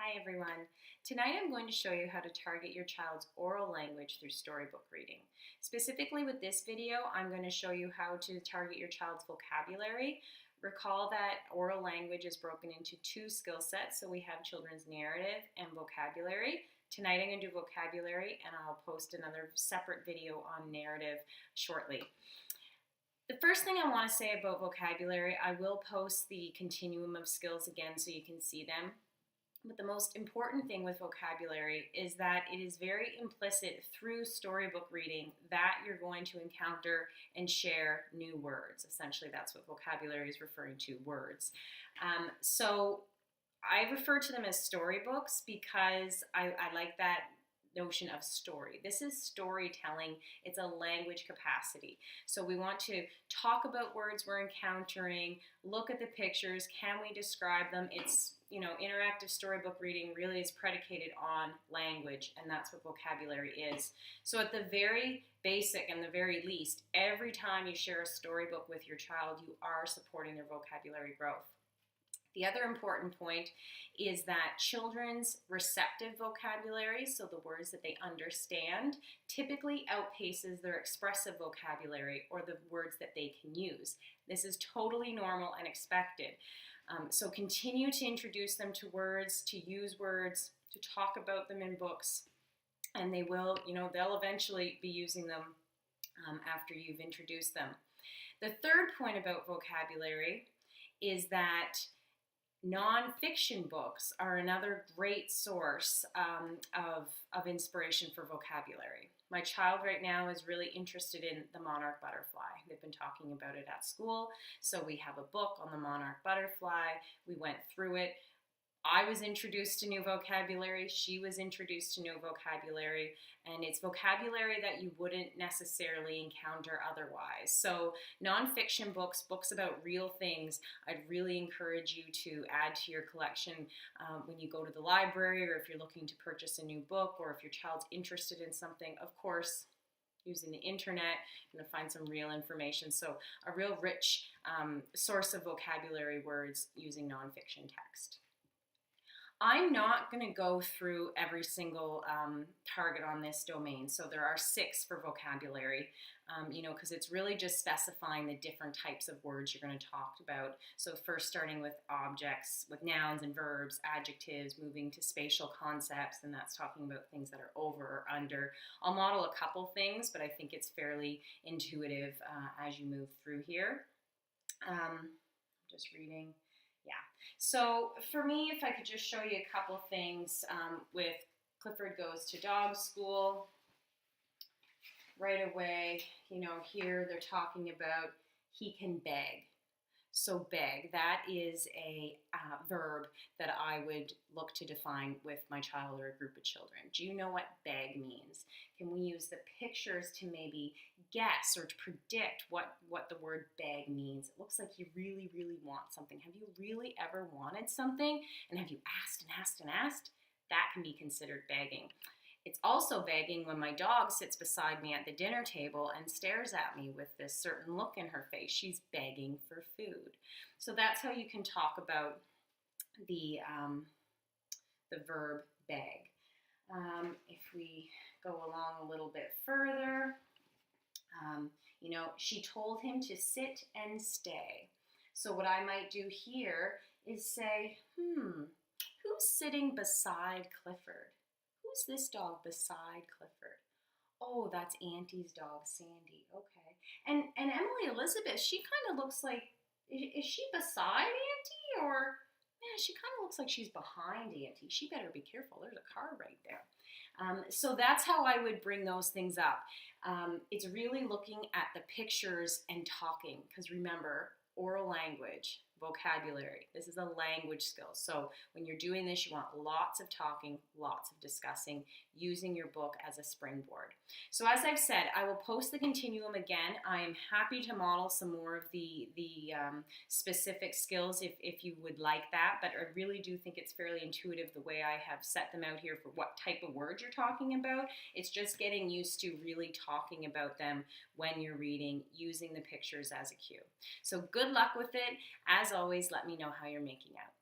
Hi everyone. Tonight I'm going to show you how to target your child's oral language through storybook reading. Specifically with this video, I'm going to show you how to target your child's vocabulary. Recall that oral language is broken into two skill sets, so we have children's narrative and vocabulary. Tonight I'm going to do vocabulary and I'll post another separate video on narrative shortly. The first thing I want to say about vocabulary, I will post the continuum of skills again so you can see them. But the most important thing with vocabulary is that it is very implicit through storybook reading that you're going to encounter and share new words. Essentially, that's what vocabulary is referring to, words. So I refer to them as storybooks because I like that notion of story. This is storytelling. It's a language capacity. So we want to talk about words we're encountering, look at the pictures, can we describe them? It's, interactive storybook reading really is predicated on language, and that's what vocabulary is. So at the very basic and the very least, every time you share a storybook with your child, you are supporting their vocabulary growth. The other important point is that children's receptive vocabulary, so the words that they understand, typically outpaces their expressive vocabulary or the words that they can use. This is totally normal and expected. So continue to introduce them to words, to use words, to talk about them in books, and they will, they'll eventually be using them after you've introduced them. The third point about vocabulary is that nonfiction books are another great source of inspiration for vocabulary. My child right now is really interested in the monarch butterfly. They've been talking about it at school, so we have a book on the monarch butterfly. We went through it. I was introduced to new vocabulary, she was introduced to new vocabulary, and it's vocabulary that you wouldn't necessarily encounter otherwise. So nonfiction books, books about real things, I'd really encourage you to add to your collection when you go to the library, or if you're looking to purchase a new book, or if your child's interested in something. Of course, using the internet, you're going to find some real information. So a real rich source of vocabulary words using nonfiction text. I'm not going to go through every single target on this domain. So there are 6 for vocabulary, because it's really just specifying the different types of words you're going to talk about. So first starting with objects, with nouns and verbs, adjectives, moving to spatial concepts, and that's talking about things that are over or under. I'll model a couple things, but I think it's fairly intuitive as you move through here. Just reading. Yeah, so for me, if I could just show you a couple things with Clifford Goes to Dog School. Right away, here they're talking about he can beg. So beg, that is a verb that I would look to define with my child or a group of children. Do you know what beg means? Can we use the pictures to maybe guess or to predict what the word beg means? It looks like you really, really want something. Have you really ever wanted something? And have you asked and asked and asked? That can be considered begging. It's also begging when my dog sits beside me at the dinner table and stares at me with this certain look in her face. She's begging for food. So that's how you can talk about the verb beg. If we go along a little bit further, she told him to sit and stay. So what I might do here is say, who's sitting beside Clifford? Who's this dog beside Clifford? Oh, that's Auntie's dog, Sandy. Okay. And Emily Elizabeth, she kind of looks like, is she beside Auntie? Or, man, she kind of looks like she's behind Auntie. She better be careful. There's a car right there. So that's how I would bring those things up. It's really looking at the pictures and talking, because remember, oral language, vocabulary, this is a language skill. So when you're doing this, you want lots of talking, lots of discussing, using your book as a springboard. So as I've said, I will post the continuum again. I am happy to model some more of the specific skills if you would like that, but I really do think it's fairly intuitive the way I have set them out here for what type of words you're talking about. It's just getting used to really talking about them when you're reading, using the pictures as a cue. So good luck with it. As always, let me know how you're making out.